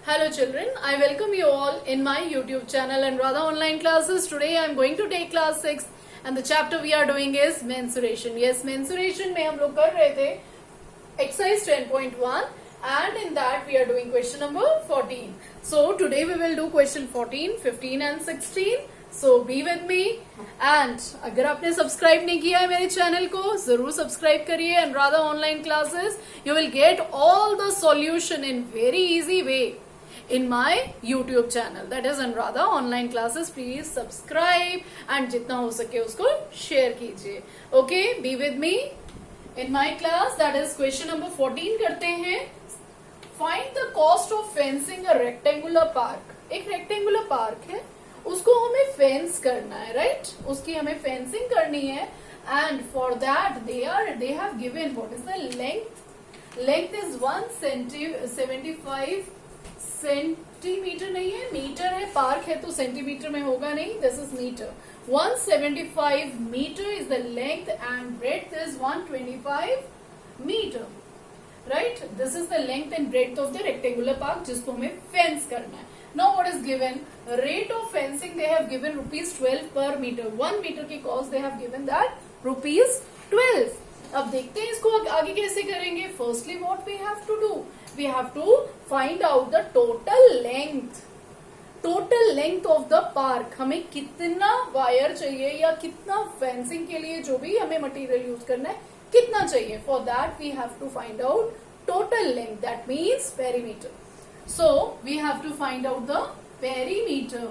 Hello children, I welcome you all in my YouTube channel and Radha online classes. Today I am going to take class 6 and the chapter we are doing is mensuration. Yes, mensuration में हम लोग कर रहे थे exercise 10.1 and in that we are doing question number 14. So today we will do question 14, 15 and 16. So be with me and अगर आपने subscribe नहीं किया है मेरे चैनल को जरूर सब्सक्राइब करिए and Radha online classes you will get all the solution in very easy way in my YouTube channel, that is Anuradha online classes. Please subscribe and जितना हो सके उसको share कीजिए. Okay, be with me in my class. That is question number 14 करते हैं. Find the cost of fencing a rectangular park. एक rectangular park है, उसको हमें fence करना है, right? उसकी हमें fencing करनी है and for that they have given what is the length. Length is 175 centimetre नहीं है, मीटर है. पार्क है तो सेंटीमीटर में होगा नहीं. This is metre. 175 metre is the length and breadth is 125 metre. Right, this is the length and breadth of the rectangular park जिसको हमें फेंस करना है. Now what is given? Rate of fencing they have given ₹12 per metre. 1 metre की cost they have given that ₹12. अब देखते हैं इसको आगे कैसे करेंगे. Firstly what we have to do, we have to find out the total length of the park. हमें कितना वायर चाहिए या कितना फेंसिंग के लिए जो भी हमें मटेरियल यूज करना है कितना चाहिए. For that we have to find out total length, that means perimeter. So we have to find out the perimeter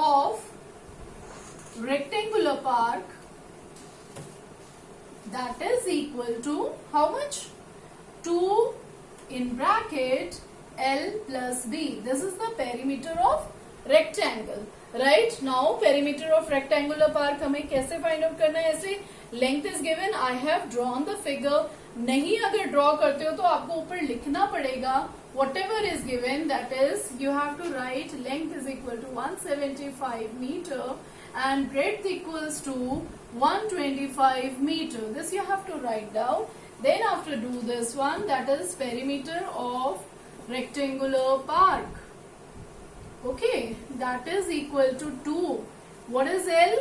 of rectangular park, that is equal to how much? 2 in bracket L plus B. This is the perimeter of rectangle. Right now perimeter of rectangular park हमें कैसे find out करना है. ऐसे length is given. I have drawn the figure. नहीं अगर draw करते हो तो आपको ऊपर लिखना पड़ेगा. Whatever is given, that is you have to write length is equal to 175 meter and breadth equals to 125 meter. This you have to write down. Then after do this one, that is perimeter of rectangular park. Okay, that is equal to 2. What is L?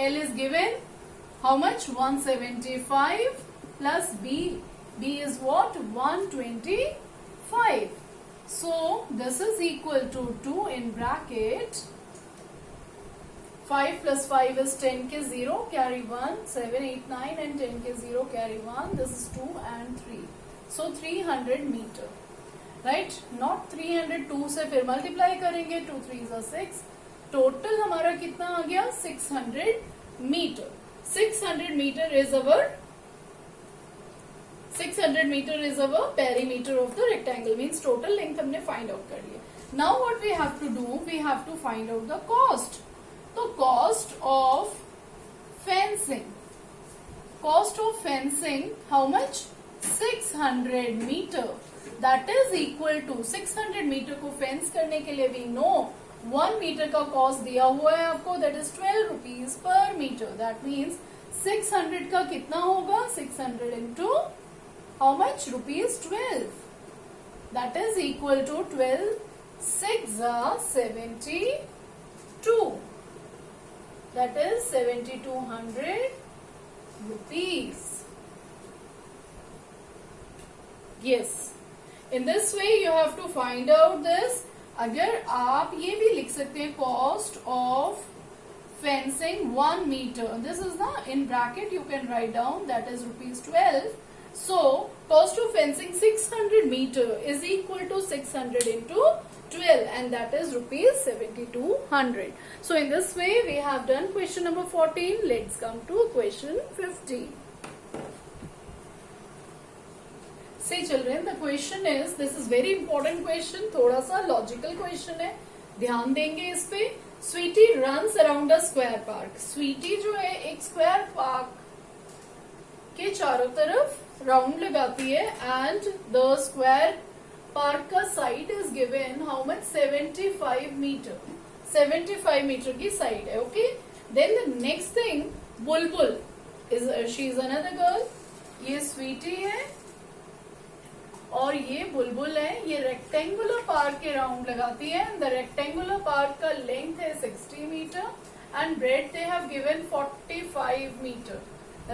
L is given how much? 175 plus B. B is what? 125. So this is equal to 2 in bracket 5 plus 5 is 10 के 0 carry 1, 7, 8, 9 and 10 के 0 carry 1. This is 2 and 3. So 300 meter. Right? Not 302 से फिर multiply करेंगे. 2 3s are 6. Total हमारा कितना आ गया? 600 meter. 600 meter is our perimeter of the rectangle. Means total length हमने find out कर लिया. Now what we have to do? We have to find out the cost. तो cost of fencing how much? 600 meter. That is equal to 600 meter को fence करने के लिए we know 1 meter का cost दिया हुआ है आपको, that is 12 rupees per meter. That means 600 का कितना होगा? 600 into how much? ₹12. That is equal to 12 6 are 72. That is 7200 rupees. Yes. In this way you have to find out this. अगर आप ये भी लिख सकते हैं cost of fencing 1 meter. This is the in bracket you can write down that is ₹12. So cost of fencing 600 meter is equal to 600 into 12 and that is ₹7200. So in this way we have done question number 14. Let's come to question 15. See children, the question is, this is very important question. थोड़ा सा logical question है, ध्यान देंगे इस पे. Sweetie runs around a square park. Sweetie जो है एक square park के चारों तरफ राउंड लगाती है and the square पार्क का side is given how much? 75 metre. 75 metre की साइड है. Okay, then the next thing, Bulbul is she is another girl. ये स्वीटी है और ये बुलबुल है, ये रेक्टेंगुलर पार्क के राउंड लगाती है। द रेक्टेंगुलर पार्क का लेंथ है 60 metre and breadth they have given 45 metre,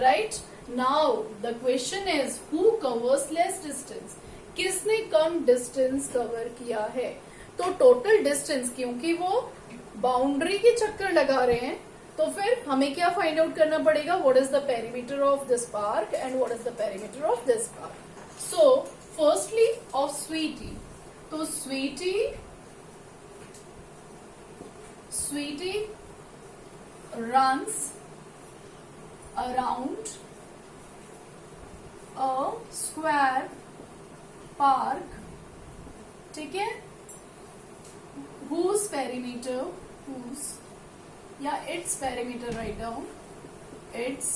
right. Now the question is who covers less distance, किसने कम डिस्टेंस कवर किया है। तो टोटल डिस्टेंस, क्योंकि वो बाउंड्री के चक्कर लगा रहे हैं, तो फिर हमें क्या फाइंड आउट करना पड़ेगा, what is the perimeter of this park and what is the perimeter of this park. So firstly of Sweety, तो Sweety runs around a square park, ठीक है, whose perimeter, its perimeter, write down its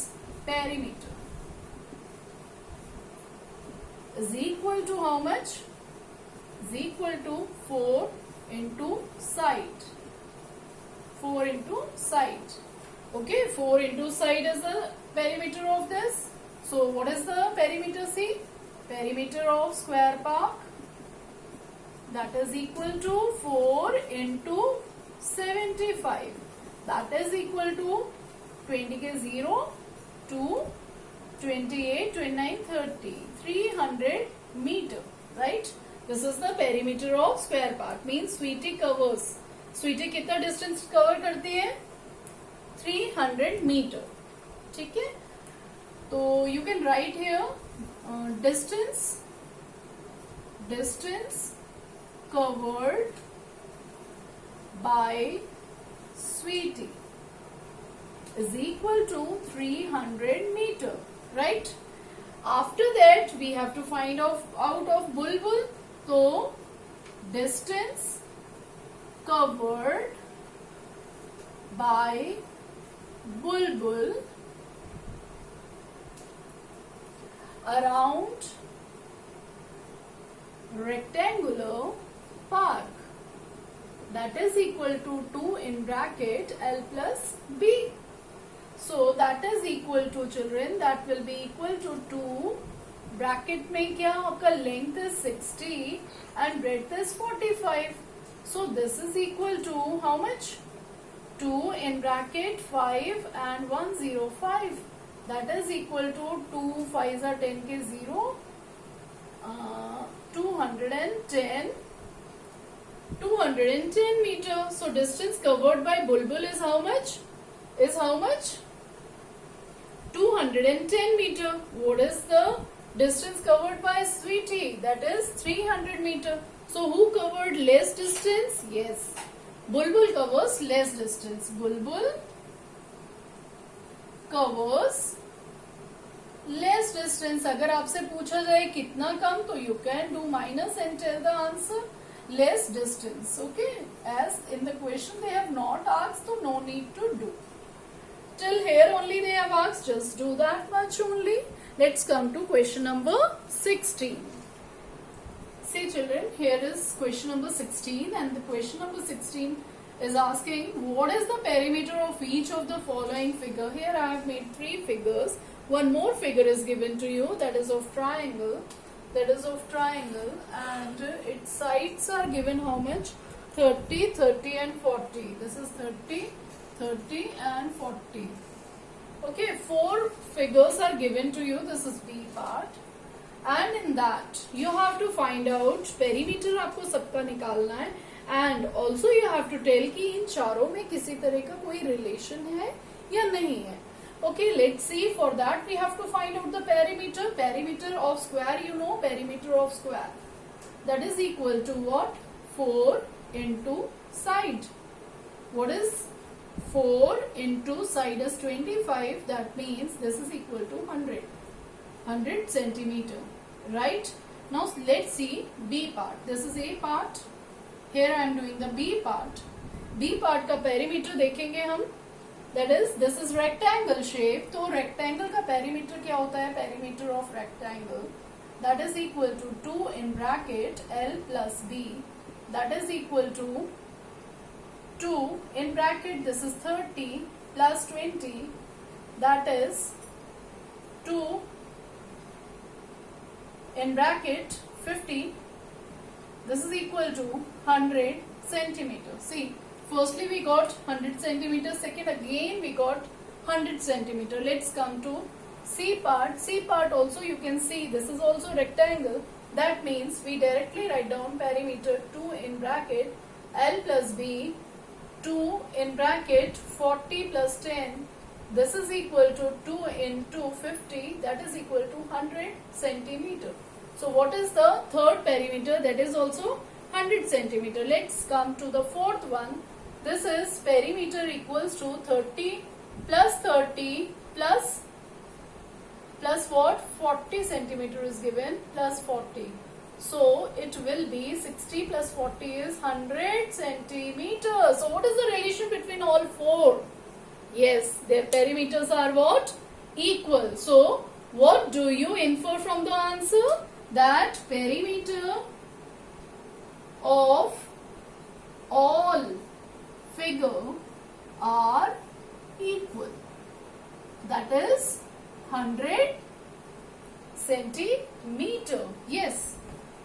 perimeter is equal to how much, is equal to 4 into side, 4 into side. Okay, 4 into side is the perimeter of this. So what is the perimeter? See, perimeter of square park, that is equal to 4 into 75, that is equal to 20 के 0 to 28, 29, 30, 300 meter, right? This is the perimeter of square park. Means Sweetie covers, Sweetie कितना distance cover करती है, 300 metre, ठीक है। तो you can write here distance covered by Sweetie is equal to 300 meter, right? After that we have to find out of Bulbul. So distance covered by Bulbul around rectangular park, that is equal to 2 in bracket L plus B. So that is equal to, children, that will be equal to 2 bracket में क्या आपका length is 60 and breadth is 45. So this is equal to how much, 2 in bracket 5 and 105, that is equal to 2 5s are 10 के 0, 210 meter. So distance covered by Bulbul is how much? 210 meter. What is the distance covered by Sweetie? That is 300 meter. So who covered less distance? Yes, Bulbul covers less distance. Bulbul covers less distance. अगर आपसे पूछा जाए कितना कम, तो you can do minus and tell the answer. Less distance, okay? As in the question they have not asked, so no need to do. Till here only they have asked, just do that much only. Let's come to question number 16. See children, here is question number 16 and the question number 16 is asking what is the perimeter of each of the following figure. Here I have made 3 figures. One more figure is given to you, that is of triangle. And its sides are given how much, 30, 30 and 40. This is 30, 30 and 40. Okay, 4 figures are given to you. This is B part. And in that you have to find out perimeter, आपको सबका निकालना है. And also you have to tell कि इन चारों में किसी तरह का कोई relation है या नहीं है. Okay, let's see. For that we have to find out the perimeter. Perimeter of square, you know, perimeter of square, that is equal to what, 4 into side. What is 4 into side is 25, that means this is equal to 100 centimeter, right? Now let's see B part. This is A part. Here I am doing the B part. B part का perimeter देखेंगे हम. That is, this is rectangle shape. तो rectangle का perimeter क्या होता है? Perimeter of rectangle, that is equal to 2 in bracket L plus B, that is equal to 2 in bracket, this is 30 plus 20, that is 2 in bracket 50. This is equal to 100 centimeters. See, firstly we got 100 centimeters. Second again we got 100 centimeter. Let's come to C part. C part also you can see this is also rectangle. That means we directly write down perimeter 2 in bracket L plus B 2 in bracket 40 plus 10. This is equal to 2 into 50, that is equal to 100 centimeter. So what is the third perimeter? That is also 100 centimeter. Let's come to the fourth one. This is perimeter equals to 30 plus what? 40 centimeter is given plus 40. So it will be 60 plus 40 is 100 centimeters. So what is the relation between all four? Yes, their perimeters are what? Equal. So what do you infer from the answer? That perimeter of all figure are equal. That is 100 centimeter. Yes,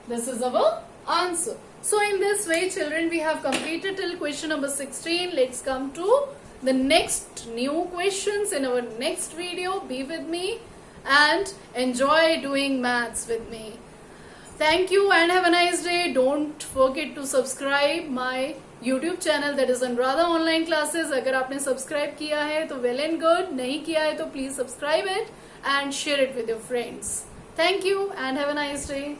this is our answer. So in this way, children, we have completed till question number 16. Let's come to the next new questions in our next video. Be with me and enjoy doing maths with me. Thank you and have a nice day. Don't forget to subscribe my YouTube channel, that is Anuradha Online Classes. अगर आपने subscribe किया है तो well and good, नहीं किया है तो please subscribe it and share it with your friends. Thank you and have a nice day.